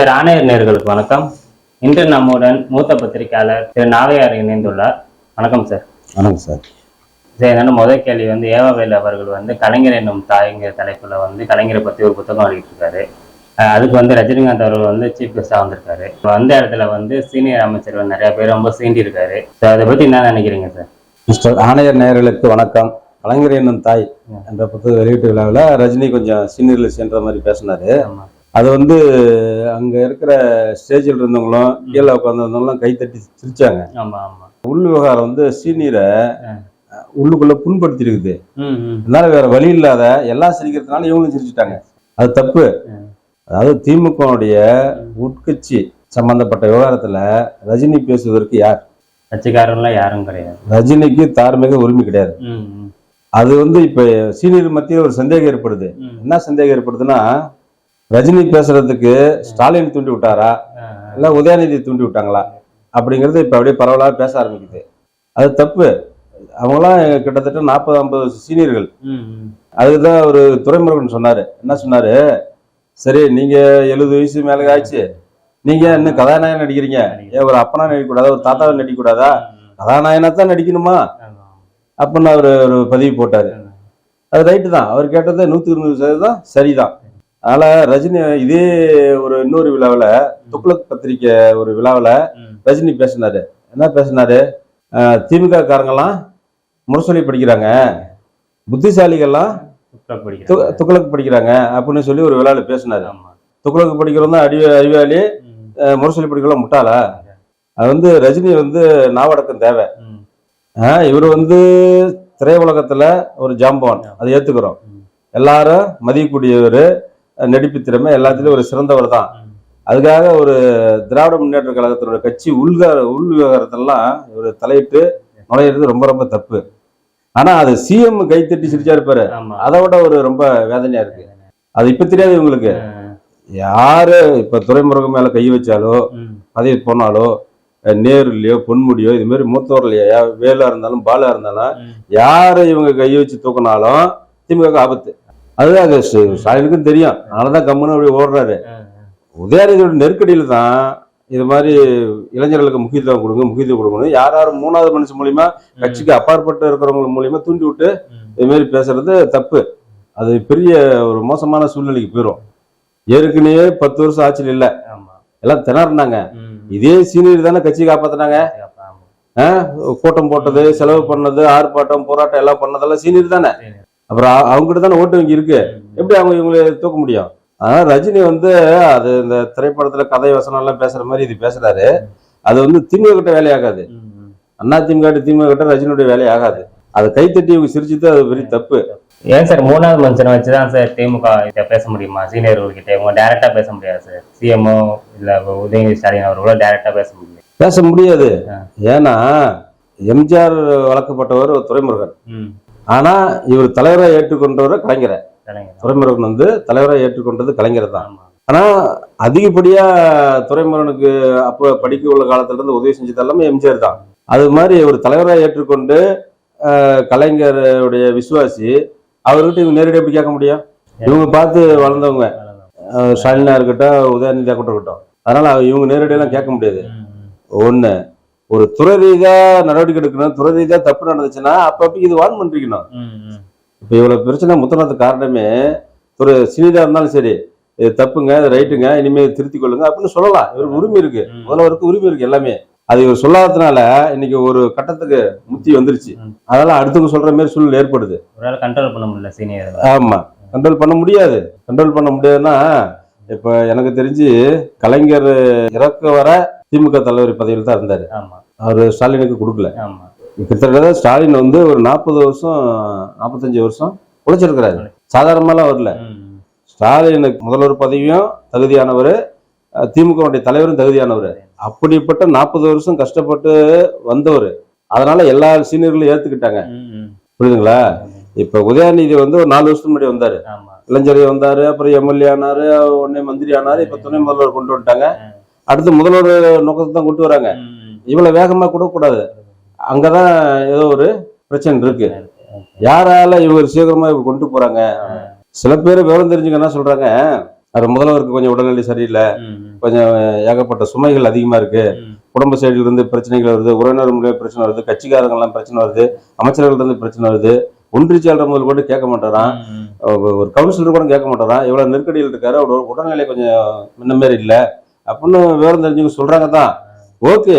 Sir, ஆணையர் நேயர்களுக்கு வணக்கம். இன்று நம்முடன் மூத்த பத்திரிகையாளர் திரு நாகையார் இணைந்துள்ளார். வணக்கம் சார். வணக்கம் சார். சார், என்னோட முதல் கேள்வி ஏவாவேலு அவர்கள் கலைஞர் என்னும் தாய்ங்கிற தலைப்புல கலைஞரை பத்தி ஒரு புத்தகம் வெளியிட்டிருக்காரு. அதுக்கு ரஜினிகாந்த் அவர்கள் சீஃப் கெஸ்டா வந்திருக்காரு. அந்த இடத்துல சீனியர் அமைச்சர்கள் நிறைய பேர் ரொம்ப சீண்டி இருக்காரு. அதை பத்தி என்ன நினைக்கிறீங்க சார்? மிஸ்டர் ஆணையர் நேயர்களுக்கு வணக்கம். கலைஞர் என்னும் தாய் என்ற புத்தக வெளியீட்டு விழாவில் ரஜினி கொஞ்சம் சீனியர்ல சேர்ந்த மாதிரி பேசினாரு. அது அங்க இருக்கிற ஸ்டேஜில் இருந்தவங்களும் கீழே உட்காந்துருந்தவங்களும் கைத்தட்டி சிரிச்சாங்க. உள் விவகாரம் சீனியரை உள்ளுக்குள்ள புண்படுத்திருக்குது. அதனால வேற வழி இல்லாத எல்லாம் சிரிக்கிறதுனால இவங்களும் சிரிச்சுட்டாங்க. அது தப்பு. அதாவது திமுகவுடைய உட்கட்சி சம்பந்தப்பட்ட விவகாரத்துல ரஜினி பேசுவதற்கு யார்? கட்சிக்காரங்களாம் யாரும் கிடையாது. ரஜினிக்கு தார்மீக உரிமை கிடையாது. அது இப்ப சீனியர் மத்தியில் ஒரு சந்தேகம் ஏற்படுது. என்ன சந்தேகம் ஏற்படுதுன்னா, ரஜினி பேசுறதுக்கு ஸ்டாலின் தூண்டி விட்டாரா இல்ல உதயநிதி தூண்டி விட்டாங்களா அப்படிங்கிறது இப்ப அப்படியே பரவலாக பேச ஆரம்பிக்குது. அது தப்பு. அவங்களாம் கிட்டத்தட்ட 40-50 சீனியர்கள். அதுதான் ஒரு துரைமுருகன் சொன்னாரு. என்ன சொன்னாரு? சரி, நீங்க 70 வயசு மேல ஆயிடுச்சு, நீங்க இன்னும் கதாநாயகன் நடிக்கிறீங்க, ஏன் ஒரு அப்பனா நடிக்கக்கூடாதா, ஒரு தாத்தாவை நடிக்கக்கூடாதா? கதாநாயகனா தான் நடிக்கணுமா அப்படின்னு அவர் ஒரு பதிவு போட்டாரு. அது ரைட்டு தான். அவர் கேட்டது 100% சரிதான். அதனால ரஜினி இதே ஒரு இன்னொரு விழாவில், துக்ளக் பத்திரிக்கை ஒரு விழாவில் ரஜினி பேசினாரு. என்ன பேசினாரு? திமுக காரங்கெல்லாம் முரசொலி படிக்கிறாங்க, புத்திசாலிகள்லாம் துக்ளக் படிக்கிறாங்க அப்படின்னு சொல்லி ஒரு விழாவில் பேசினாரு. துக்ளக் படிக்கிறவங்க தான் அறிவாளி, முரசொலி படிக்கலாம் முட்டாளா? அது ரஜினி நாவடக்கம் தேவை. இவர் திரையுலகத்துல ஒரு ஜாம்பவான், அதை ஏத்துக்கிறோம். எல்லாரும் மதியக்கூடியவர், நடிப்பு திறமை எல்லாத்திலும் ஒரு சிறந்தவர் தான். அதுக்காக ஒரு திராவிட முன்னேற்ற கழகத்தினுடைய கட்சி உள் விவகாரத்தெல்லாம் இவர் தலையிட்டு நுழையிறது ரொம்ப ரொம்ப தப்பு. ஆனா அது சிஎம் கைத்தட்டி சிரிச்சா இருப்பாரு, அதை விட ஒரு ரொம்ப வேதனையா இருக்கு. அது இப்ப தெரியாது இவங்களுக்கு. யாரு இப்ப துரைமுருகன் மேல கை வச்சாலோ, பதவி போனாலோ, நேருலையோ பொன்முடியோ இது மாதிரி மூத்தவர்களையா, வேலா இருந்தாலும் பாலா இருந்தாலும் யாரு இவங்க கையை வச்சு தூக்கினாலும் திமுக ஆபத்து. அதுதான் ஸ்டாலினுக்கும் தெரியும். அதனாலதான் கம்முன்னு அப்படி ஓடுறாரு. உதயநிதியோட நெருக்கடியில தான் இது மாதிரி இளைஞர்களுக்கு முக்கியத்துவம் கொடுக்கணும். யாரும் மூணாவது மனுஷன் மூலியமா, கட்சிக்கு அப்பாற்பட்டு இருக்கிறவங்க மூலியமா தூண்டி விட்டு இது மாதிரி பேசுறது தப்பு. அது பெரிய ஒரு மோசமான சூழ்நிலைக்கு போயிடும். ஏற்கனவே 10 வருஷம் ஆட்சியில் இல்ல, எல்லாம் திணறினாங்க. இதே சீனியர் தானே கட்சி காப்பாத்தினாங்க. கூட்டம் போட்டது, செலவு பண்ணது, ஆர்ப்பாட்டம் போராட்டம் எல்லாம் பண்ணதெல்லாம் சீனியர் தானே. அப்புறம் அவங்ககிட்ட தானே ஓட்டு வங்கி இருக்கு. எப்படி அவங்க இவங்களை தூக்க முடியும்? அதனால ரஜினி அது இந்த திரைப்படத்துல கதை வசனம் எல்லாம் பேசுற மாதிரி இது பேசுறாரு. அது திமுக கிட்ட வேலையாகாது. அண்ணா திமுக கிட்ட ரஜினியுடைய வேலையாகாது. அதை கைத்தட்டி இவங்க சிரிச்சுட்டு அது பெரிய தப்பு. ஏன் சார் மூணாவது மனுஷனை வச்சுதான் சார் திமுக இதை பேச முடியுமா? சீனியர்கள்கிட்ட இவங்க டைரக்டா பேச முடியாது சார். சிஎம்ஓ இல்ல உதயநிதி ஸ்டாலின் அவர்களோ டைரக்டா பேச முடியாது. ஏன்னா எம்ஜிஆர் வளர்க்கப்பட்டவர் துரைமுருகன். ஆனா இவர் தலைவராக ஏற்றுக்கொண்டவர் கலைஞரை. துரைமுருகன் தலைவராக ஏற்றுக்கொண்டது கலைஞர் தான். ஆனா அதிகப்படியா துரைமுருகனுக்கு அப்ப படிக்க உள்ள காலத்துல இருந்து உதவி செஞ்சது எல்லாமே எம்ஜிஆர் தான். அது மாதிரி ஒரு தலைவராக ஏற்றுக்கொண்டு கலைஞருடைய விசுவாசி அவர்கிட்ட இவங்க நேரடியாக எப்படி கேட்க முடியும்? இவங்க பார்த்து வளர்ந்தவங்க, ஸ்டாலினா இருக்கட்டும், உதயநிதியா கூட இருக்கட்டும். அதனால இவங்க நேரடியெல்லாம் கேட்க முடியாது. ஒண்ணு, ஒரு துறை ரீதியா நடவடிக்கை எடுக்கணும். துறை ரீதியா தப்பு நடந்துச்சுன்னா அப்ப இது வான் பண்ணிக்கணும். இப்ப இவ்வளவு பிரச்சனை முத்தனத்துக்கு காரணமே சீனியரா இருந்தாலும் சரி, இது தப்புங்க, இது ரைட்டுங்க, இனிமேல் திருத்திக் கொள்ளுங்க அப்படின்னு சொல்லலாம். இவருக்கு உரிமை இருக்கு, முதல்வருக்கு உரிமை இருக்கு எல்லாமே. அது இவர் சொல்லாததுனால இன்னைக்கு ஒரு கட்டத்துக்கு முத்தி வந்துருச்சு. அதனால அடுத்தவங்க சொல்ற மாதிரி சூழ்நிலை ஏற்படுது. கண்ட்ரோல் பண்ண முடியல சீனியர். ஆமா, கண்ட்ரோல் பண்ண முடியாது. கண்ட்ரோல் பண்ண முடியாதுன்னா இப்ப எனக்கு தெரிஞ்சு கலைஞர் இறக்க வர திமுக தலைவர் பதவியில் தான் இருந்தாரு. அவரு ஸ்டாலினுக்கு கொடுக்கல. கிட்டத்தட்ட ஸ்டாலின் ஒரு 40 வருஷம் 45 வருஷம் உழைச்சிருக்கிறாரு. சாதாரணமாலாம் வரல. ஸ்டாலினுக்கு முதல்வர் பதவியும் தகுதியானவர், திமுக தலைவரும் தகுதியானவர். அப்படிப்பட்ட 40 வருஷம் கஷ்டப்பட்டு வந்தவர். அதனால எல்லா சீனியர்களும் ஏத்துக்கிட்டாங்க. புரியுதுங்களா? இப்ப உதயநிதி ஒரு 4 வருஷத்துக்கு முன்னாடி வந்தாரு, இளைஞர் வந்தாரு, அப்புறம் எம்எல்ஏ ஆனாரு, உடனே மந்திரி ஆனாரு, இப்ப துணை முதல்வர் கொண்டு வந்துட்டாங்க. அடுத்து முதல்வர் நோக்கத்தை தான் கொண்டு வராங்க. இவ்வளவு வேகமா கொடுக்கக்கூடாது. அங்கதான் ஏதோ ஒரு பிரச்சனை இருக்கு. யாரால இவர் சீக்கிரமா இவர் கொண்டு போறாங்க? சில பேர் விவரம் தெரிஞ்சுக்க என்ன சொல்றாங்க, அவர் முதல்வருக்கு கொஞ்சம் உடல்நிலை சரியில்லை, கொஞ்சம் ஏகப்பட்ட சுமைகள் அதிகமா இருக்கு. குடும்ப சைடுல இருந்து பிரச்சனைகள் வருது, உறவினர் மூலியம் பிரச்சனை வருது, கட்சிக்காரங்கெல்லாம் பிரச்சனை வருது, அமைச்சர்கள் இருந்து பிரச்சனை வருது. ஒன்றியச்சாளர் முதல் கூட கேட்க மாட்டாராம், ஒரு கவுன்சிலர் கூட கேட்க மாட்டாராம். இவ்வளவு நெருக்கடியில் இருக்காரு, அவரோட உடல்நிலை கொஞ்சம் முன்ன மாதிரி இல்லை அப்படின்னு விவரம் தெரிஞ்சவங்க சொல்றாங்க தான். ஓகே,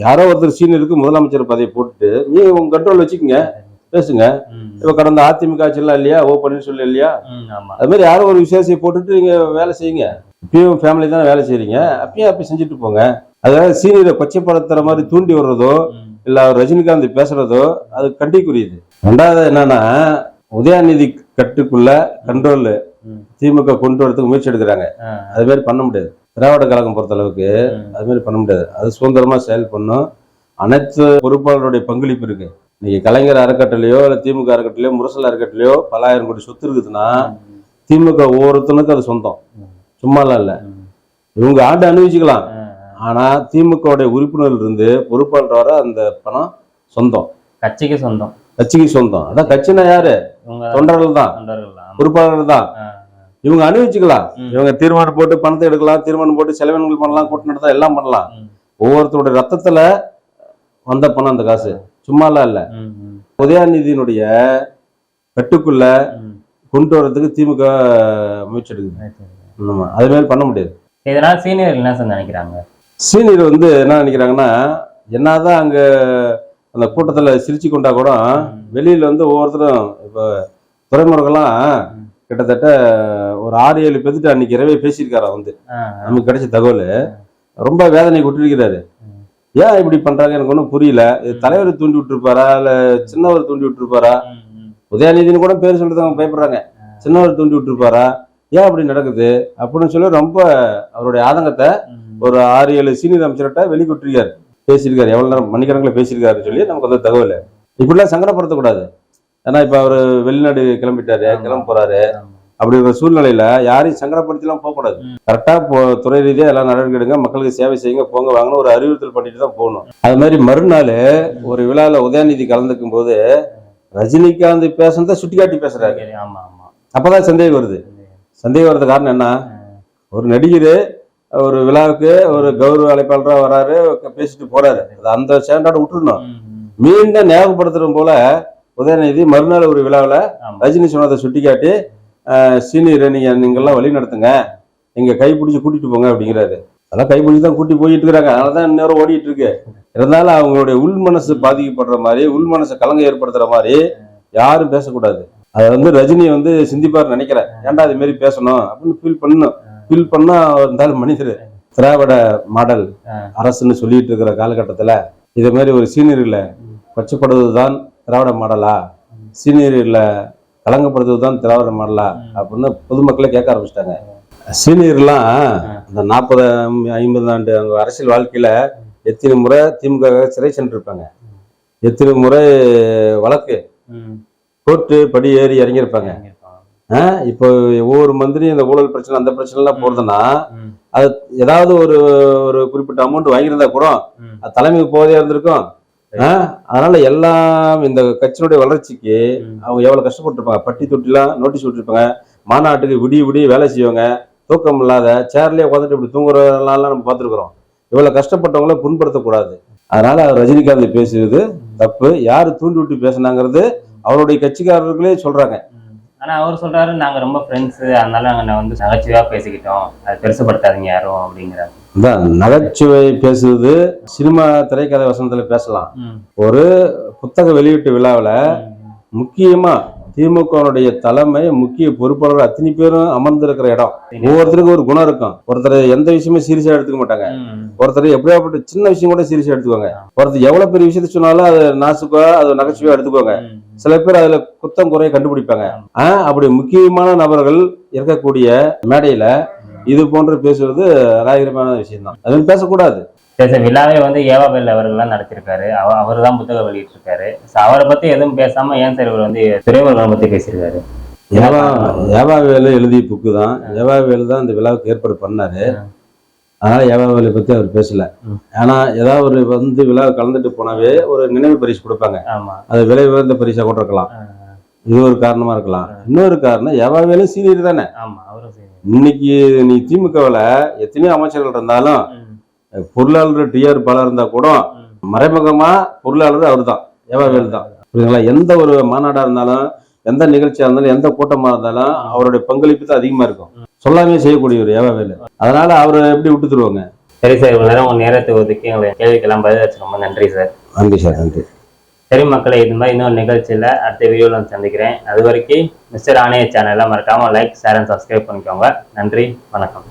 யாரோ ஒருத்தர் சீனியருக்கு முதலமைச்சர் பதவி போட்டுட்டு நீங்க உங்க கண்ட்ரோல் வச்சுக்கோங்க, பேசுங்க. இப்ப கடந்த அதிமுக ஆட்சியெல்லாம் இல்லையா, ஓ பன்னீர்செல்வம் இல்லையா, அது மாதிரி யாரோ ஒரு விசேஷத்தை போட்டுட்டு நீங்க வேலை செய்யுங்க. இப்பயும் ஃபேமிலி தானே வேலை செய்றீங்க, அப்பயும் அப்படி செஞ்சுட்டு போங்க. அதாவது சீனியரை கொச்சப்படுத்துற மாதிரி தூண்டி வர்றதோ இல்ல ரஜினிகாந்த் பேசுறதோ அது கண்டிக்குரியது. ரெண்டாவது என்னன்னா, உதயநிதி கட்டுக்குள்ள கண்ட்ரோல் திமுக கொண்டு வரதுக்கு முயற்சி எடுக்கிறாங்க. அது மாதிரி பண்ண முடியாது. திராவிட கழகம் பொறுத்த அளவுக்கு அது மாதிரி பண்ண முடியாது. அது சுதந்திரமா செயல் பண்ணும். அனைத்து பொறுப்பாளருடைய பங்களிப்பு இருக்கு. இன்னைக்கு கலைஞர் அறக்கட்டளையோ இல்ல திமுக அறக்கட்டளையோ முரசல் அறக்கட்டளையோ பல ஆயிரம் கோடி சொத்து இருக்குதுன்னா திமுக ஒவ்வொருத்தனுக்கும் அது சொந்தம், சும்மாலாம் இல்ல. இவங்க ஆண்டு அனுபவிச்சுக்கலாம், ஆனா திமுக உறுப்பினர்கள் இருந்து பொறுப்பாளர் வர அந்த பணம் சொந்தம், கட்சிக்கு சொந்தம். கட்சிக்கு சொந்தம். அதான் கட்சினா யாரு, தொண்டர்கள் தான், பொறுப்பாளர்கள் தான். இவங்க அனுபவிச்சுக்கலாம். இவங்க தீர்மானம் போட்டு பணத்தை எடுக்கலாம், தீர்மானம் போட்டு செலவினங்கள் பண்ணலாம், கூட்டம் நடத்தா எல்லாம் பண்ணலாம். ஒவ்வொருத்தருடைய ரத்தத்துல வந்த பணம் அந்த காசு, சும்மாலாம் இல்ல. உதயநிதியினுடைய கட்டுக்குள்ள கொண்டு வரதுக்கு திமுக முயற்சி எடுக்குது. அது மாதிரி பண்ண முடியாது. இதனால சீனியர் என்ன நினைக்கிறாங்க? சீனியர் என்ன நினைக்கிறாங்கன்னா, என்னதான் அங்க அந்த கூட்டத்துல சிரிச்சு கொண்டா கூட வெளியில ஒவ்வொருத்தரும் இப்ப துறைமுருகெல்லாம் கிட்டத்தட்ட ஒரு 6-7 பேர்த்துட்டு அன்னைக்கு இரவே பேசியிருக்காரா. நமக்கு கிடைச்ச தகவல் ரொம்ப வேதனை கொட்டிருக்கிறாரு. ஏன் இப்படி பண்றாங்க எனக்கு ஒன்றும் புரியல. தலைவர் தூண்டி விட்டுருப்பாரா இல்ல சின்னவர் தூண்டி விட்டுருப்பாரா? உதயநிதினு கூட பேர் சொல்றது அவங்க பயப்படுறாங்க. சின்னவர் தூண்டி விட்டுருப்பாரா? ஏன் அப்படி நடக்குது அப்படின்னு சொல்லி ரொம்ப அவருடைய ஆதங்கத்தை ஒரு 6-7 சீனியர் அமைச்சர்கிட்ட வெளிக்கொட்டிருக்காரு, பேசியிருக்காரு. எவ்வளவு நேரம் மணிக்கணக்கில் பேசியிருக்காருன்னு சொல்லி நமக்கு வந்து தகவல். இப்படிலாம் சங்கடப்படுத்தக்கூடாது. ஏன்னா இப்ப அவரு வெளிநாடு கிளம்பிட்டாரு, கிளம்ப போறாரு. அப்படி ஒரு சூழ்நிலையில யாரையும் சங்கடப்படுத்திலாம் போகக்கூடாது. கரெக்டா துறை ரீதியா எல்லாம் நடவடிக்கை எடுங்க, மக்களுக்கு சேவை செய்யுங்க, போங்க வாங்கணும் ஒரு அறிவுறுத்தல் பண்ணிட்டு தான் போகணும். அது மாதிரி மறுநாள் ஒரு விழால உதயநிதி கலந்துக்கும் போது ரஜினிகாந்த் பேசுனதை சுட்டிக்காட்டி பேசுறாரு. அப்பதான் சந்தேகம் வருது. சந்தேகம் வர்றது காரணம் என்ன, ஒரு நடிகர் ஒரு விழாவுக்கு ஒரு கௌரவ அழைப்பாளராக வராரு, பேசிட்டு போறாரு, அந்த ஸ்டாண்டர்ட் விட்டுருணும். மீண்டும் ஞாபகப்படுத்துற போல உதயநிதி மறுநாள் ஒரு விழாவில் ரஜினி சொன்னதை சுட்டிக்காட்டி, சீனியரை நீங்கெல்லாம் வழி நடத்துங்க, நீங்க கைப்பிடிச்சு கூட்டிட்டு போங்க அப்படிங்கிறாரு. அதெல்லாம் கைப்பிடிச்சு தான் கூட்டி போயிட்டு இருக்கிறாங்க, அதனாலதான் இந்நேரம் ஓடிட்டு இருக்கு. இருந்தாலும் அவங்களுடைய உள் மனசு பாதிக்கப்படுற மாதிரி, உள் மனசு கலங்க ஏற்படுத்துற மாதிரி யாரும் பேசக்கூடாது. அதை ரஜினி சிந்திப்பார் நினைக்கிறேன். ஏன்டா அது மாதிரி பேசணும் அப்படின்னு ஃபீல் பண்ணா இருந்தாலும் மனிதர் திராவிட மாடல் அரசுன்னு சொல்லிட்டு இருக்கிற காலகட்டத்துல இதே மாதிரி ஒரு சீனியர்ல கொச்சப்படுவதுதான் திராவிட மாடலா, சீனியர்ல கலங்கப்படுத்துவதுதான் திராவிட மாடலா அப்படின்னு பொதுமக்களே கேட்க ஆரம்பிச்சிட்டாங்க. சீனியர்லாம் இந்த 40-50 ஆண்டு அவங்க அரசியல் வாழ்க்கையில எத்தனை முறை திமுக சிறை சென்றிருப்பாங்க, எத்தனை முறை வழக்கு கோர்ட்டு படி ஏறி இறங்கியிருப்பாங்க. இப்போ ஒவ்வொரு மந்திரியும் இந்த ஊழல் பிரச்சனை அந்த பிரச்சனை எல்லாம் போறதுன்னா அது ஏதாவது ஒரு குறிப்பிட்ட அமௌண்ட் வாங்கியிருந்தா கூட அது தலைமைக்கு போதே இருந்திருக்கும். அதனால எல்லாம் இந்த கட்சியினுடைய வளர்ச்சிக்கு அவங்க எவ்வளவு கஷ்டப்பட்டிருப்பாங்க. பட்டி தொட்டிலாம் நோட்டீஸ் விட்டுருப்பாங்க, மாநாட்டுக்கு விடிய வேலை செய்வாங்க, தூக்கம் இல்லாத சேர்லயே உட்காந்துட்டு இப்படி தூங்குறதெல்லாம் நம்ம பார்த்துருக்குறோம். இவ்வளவு கஷ்டப்பட்டவங்கள புண்படுத்தக்கூடாது. அதனால ரஜினிகாந்த் பேசுறது தப்பு. யாரு தூண்டி விட்டு பேசினாங்கிறது அவருடைய கட்சிக்காரர்களே சொல்றாங்க. ஆனா அவர் சொல்றாரு, நாங்க ரொம்ப ஃப்ரெண்ட்ஸ், அதனால நாங்க நகைச்சுவையா பேசிக்கிட்டோம், அதை பெருசுப்படுத்தாதீங்க யாரும் அப்படிங்கிறாரு. நகைச்சுவை பேசுறது சினிமா திரைக்கதை வசனத்துல பேசலாம். ஒரு புத்தக வெளியீட்டு விழாவில் முக்கியமா திமுகவுடைய தலைமை முக்கிய பொறுப்பாளர் அத்தனை பேரும் அமர்ந்திருக்கிற இடம். ஒவ்வொருத்தருக்கும் ஒரு குணம் இருக்கும். ஒருத்தர் எந்த விஷயமே சீரியஸா எடுத்துக்க மாட்டாங்க, ஒருத்தர் எப்படியாப்பட்ட சின்ன விஷயம் கூட சீரியஸா எடுத்துக்குவாங்க, ஒருத்தர் எவ்வளவு பெரிய விஷயத்த சொன்னாலும் அது நாசுக்கா அது நகைச்சுவையா எடுத்துக்குவாங்க. சில பேர் அதுல குத்தம் குறைய கண்டுபிடிப்பாங்க. அப்படி முக்கியமான நபர்கள் இருக்கக்கூடிய மேடையில இது போன்று பேசுவது அராஜகமான விஷயம் தான். அது பேசக்கூடாது. விழாவே ஏவாவேல் அவர்கள்லாம் நடத்திருக்காரு, அவர் தான் புத்தகம் வெளியிட்டு இருக்காரு. அவரை பத்தி எதுவும் பேசாம ஏன் சார் இவர் துறைமுருகனை பத்தி பேசியிருக்காரு? ஏவாவேலு எழுதிய புக்கு தான். ஏவாவேலு தான் இந்த விழாவுக்கு ஏற்பாடு பண்ணாரு. அதனால ஏவாவேலை பத்தி அவர் பேசல. ஆனா ஏதாவது ஒரு விழாவை கலந்துட்டு போனாவே ஒரு நினைவு பரிசு கொடுப்பாங்க. அது விலை உயர்ந்த பரிசா கூட இருக்கலாம். இது ஒரு காரணமா இருக்கலாம். இன்னொரு காரணம் ஏவாவேலும் சீனியர் தானே. ஆமா, அவரும் சரி. இன்னைக்கு நீ திமுகவில் எத்தனையோ அமைச்சர்கள் இருந்தாலும் பொருளாளர் டிஆர் பாலா இருந்தா கூட மறைமுகமா பொருளாளர் அவர் தான், ஏவாவேலு தான். புரியுதுங்களா? எந்த ஒரு மாநாடா இருந்தாலும், எந்த நிகழ்ச்சியா இருந்தாலும், எந்த கூட்டமா இருந்தாலும் அவருடைய பங்களிப்பு தான் அதிகமா இருக்கும். சொல்லாமே செய்யக்கூடிய ஒரு ஏவாவேலு. அதனால அவரை எப்படி விட்டு தருவாங்க? சரி சார், இவ்வளவு நேரம் உங்க நேரத்தை ஒதுக்கி எங்களை கேள்விக்கெல்லாம் பதில் வச்சு ரொம்ப நன்றி சார். நன்றி சார், நன்றி. சரி மக்களை, இது மாதிரி இன்னொரு நிகழ்ச்சியில் அடுத்த வீடியோவில் வந்து சந்திக்கிறேன். அது வரைக்கும் மிஸ்டர் ஆணைய சேனலை மறக்காமல் லைக், ஷேர் அண்ட் சப்ஸ்கிரைப் பண்ணிக்கோங்க. நன்றி, வணக்கம்.